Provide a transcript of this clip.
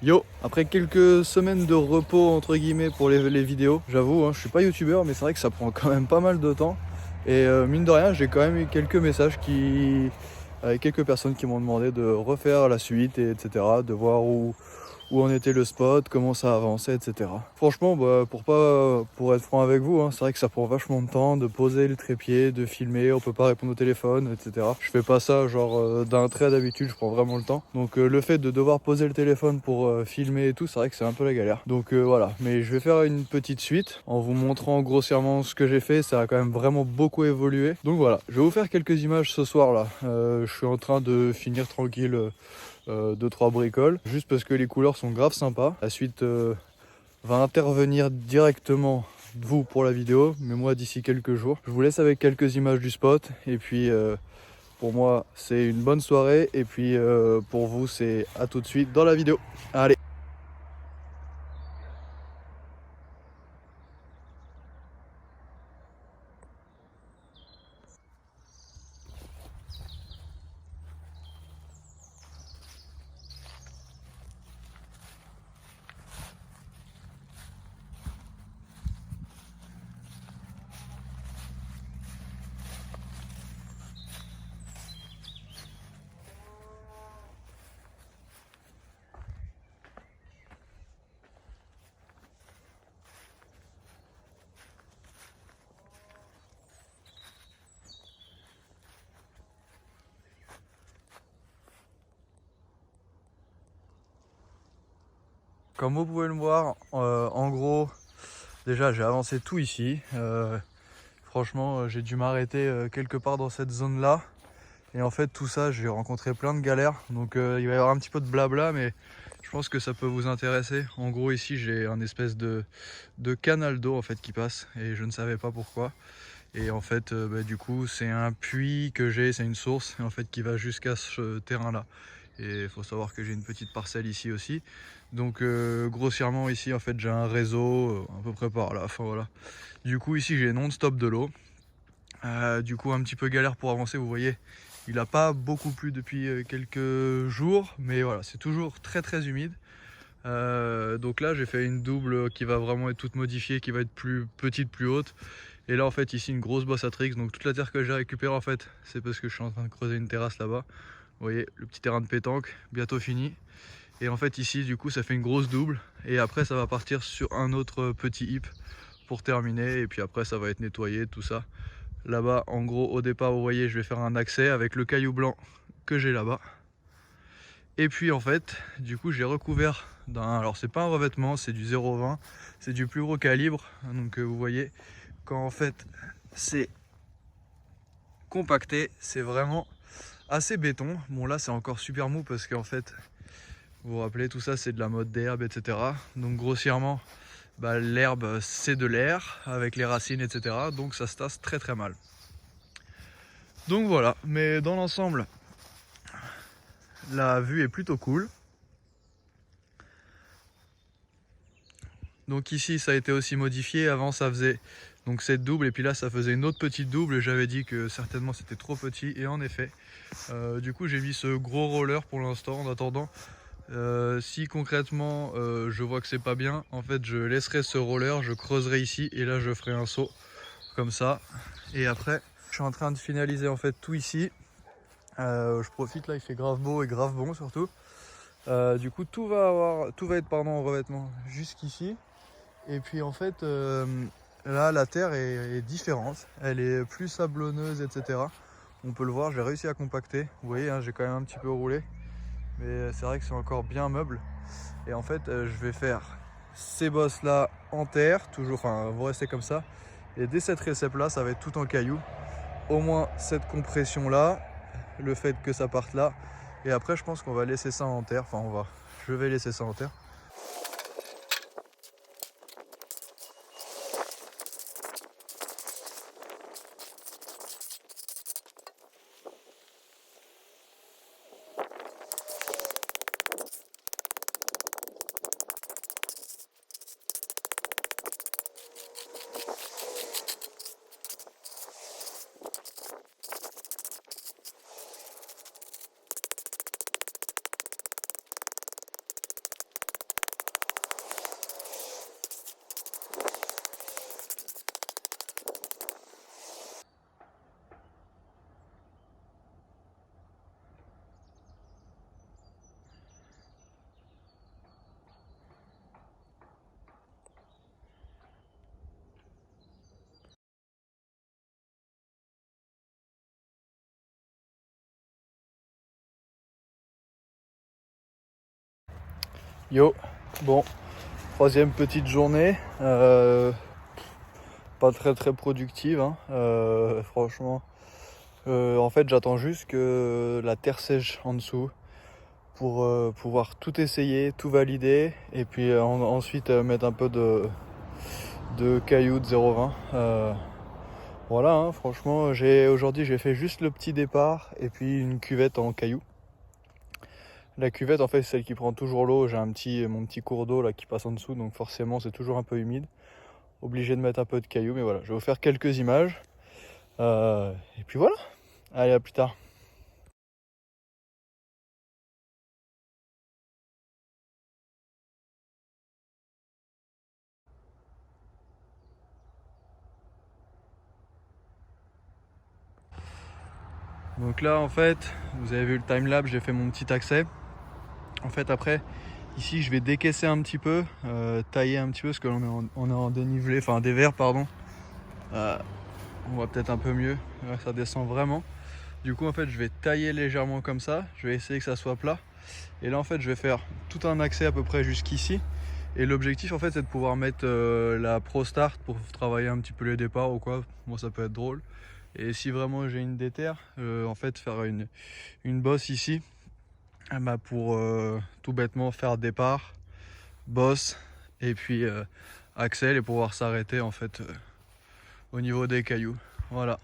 Yo, après quelques semaines de repos entre guillemets pour les vidéos, j'avoue, je suis pas youtubeur mais c'est vrai que ça prend quand même pas mal de temps. Et mine de rien, j'ai quand même eu quelques messages avec quelques personnes qui m'ont demandé de refaire la suite et etc. De voir où en était le spot, comment ça avançait, etc. Franchement, pour être franc avec vous, c'est vrai que ça prend vachement de temps de poser le trépied, de filmer, on peut pas répondre au téléphone, etc. Je fais pas ça genre d'un trait d'habitude, je prends vraiment le temps. Donc le fait de devoir poser le téléphone pour filmer et tout, c'est vrai que c'est un peu la galère. Donc voilà, mais je vais faire une petite suite en vous montrant grossièrement ce que j'ai fait, ça a quand même vraiment beaucoup évolué. Donc voilà, je vais vous faire quelques images ce soir là. Je suis en train de finir tranquille 2-3 bricoles, juste parce que les couleurs sont grave sympas. La suite va intervenir directement vous pour la vidéo, mais moi d'ici quelques jours. Je vous laisse avec quelques images du spot, et puis pour moi c'est une bonne soirée, et puis pour vous c'est à tout de suite dans la vidéo. Allez. Comme vous pouvez le voir, en gros, déjà j'ai avancé tout ici. Franchement, j'ai dû m'arrêter quelque part dans cette zone là. Et en fait tout ça, j'ai rencontré plein de galères. Donc il va y avoir un petit peu de blabla, mais je pense que ça peut vous intéresser. En gros ici j'ai un espèce de canal d'eau en fait qui passe, et je ne savais pas pourquoi. Et en fait du coup c'est un puits que j'ai, c'est une source en fait qui va jusqu'à ce terrain là. Et il faut savoir que j'ai une petite parcelle ici aussi. Donc grossièrement ici en fait j'ai un réseau à peu près par là. Enfin voilà. Du coup ici j'ai non-stop de l'eau. Du coup un petit peu galère pour avancer, vous voyez. Il n'a pas beaucoup plu depuis quelques jours, mais voilà, c'est toujours très très humide. Donc là j'ai fait une double qui va vraiment être toute modifiée, qui va être plus petite, plus haute. Et là en fait ici une grosse bosse à tricks, donc toute la terre que j'ai récupérée en fait, c'est parce que je suis en train de creuser une terrasse là-bas. Vous voyez le petit terrain de pétanque, bientôt fini. Et en fait ici du coup ça fait une grosse double, et après ça va partir sur un autre petit hip pour terminer, et puis après ça va être nettoyé tout ça. Là-bas en gros au départ vous voyez je vais faire un accès avec le caillou blanc que j'ai là-bas. Et puis en fait du coup j'ai recouvert d'un, alors c'est pas un revêtement, c'est du 0,20, c'est du plus gros calibre. Donc vous voyez quand en fait c'est compacté, c'est vraiment assez béton. Bon là c'est encore super mou parce qu'en fait vous vous rappelez tout ça c'est de la mode d'herbe, etc. Donc grossièrement l'herbe c'est de l'air avec les racines, etc. Donc ça se tasse très très mal. Donc voilà, mais dans l'ensemble la vue est plutôt cool. Donc ici ça a été aussi modifié, avant ça faisait donc cette double, et puis là ça faisait une autre petite double, et j'avais dit que certainement c'était trop petit, et en effet du coup j'ai mis ce gros roller pour l'instant en attendant. Si concrètement je vois que c'est pas bien, en fait je laisserai ce roller, je creuserai ici, et là je ferai un saut comme ça. Et après je suis en train de finaliser en fait tout ici. Je profite, là il fait grave beau et grave bon surtout. Du coup tout va être en revêtement jusqu'ici. Et puis en fait là la terre est différente, elle est plus sablonneuse, etc. On peut le voir, j'ai réussi à compacter. Vous voyez j'ai quand même un petit peu roulé, mais c'est vrai que c'est encore bien meuble. Et en fait je vais faire ces bosses là en terre, toujours, enfin vont rester comme ça. Et dès cette récep là ça va être tout en cailloux. Au moins cette compression là, le fait que ça parte là. Et après je pense qu'on va laisser ça en terre, je vais laisser ça en terre. Yo, bon, troisième petite journée, pas très productive, hein. Franchement. En fait, j'attends juste que la terre sèche en dessous pour pouvoir tout essayer, tout valider et puis ensuite mettre un peu de cailloux de 0,20. Voilà, hein, franchement, aujourd'hui j'ai fait juste le petit départ et puis une cuvette en cailloux. La cuvette, en fait, c'est celle qui prend toujours l'eau. J'ai mon petit cours d'eau là qui passe en dessous, donc forcément c'est toujours un peu humide. Obligé de mettre un peu de cailloux, mais voilà, je vais vous faire quelques images. Et puis voilà. Allez, à plus tard. Donc là, en fait, vous avez vu le timelapse, j'ai fait mon petit accès. En fait, après, ici, je vais décaisser un petit peu, tailler un petit peu, parce que on est en dénivelé, enfin dévers, pardon. On voit peut-être un peu mieux. Ouais, ça descend vraiment. Du coup, en fait, je vais tailler légèrement comme ça. Je vais essayer que ça soit plat. Et là, en fait, je vais faire tout un accès à peu près jusqu'ici. Et l'objectif, en fait, c'est de pouvoir mettre la Pro Start pour travailler un petit peu les départs ou quoi. Moi, ça peut être drôle. Et si vraiment j'ai une déterre, en fait, faire une bosse ici, bah, pour tout bêtement faire départ, bosse, et puis axel et pouvoir s'arrêter en fait au niveau des cailloux. Voilà.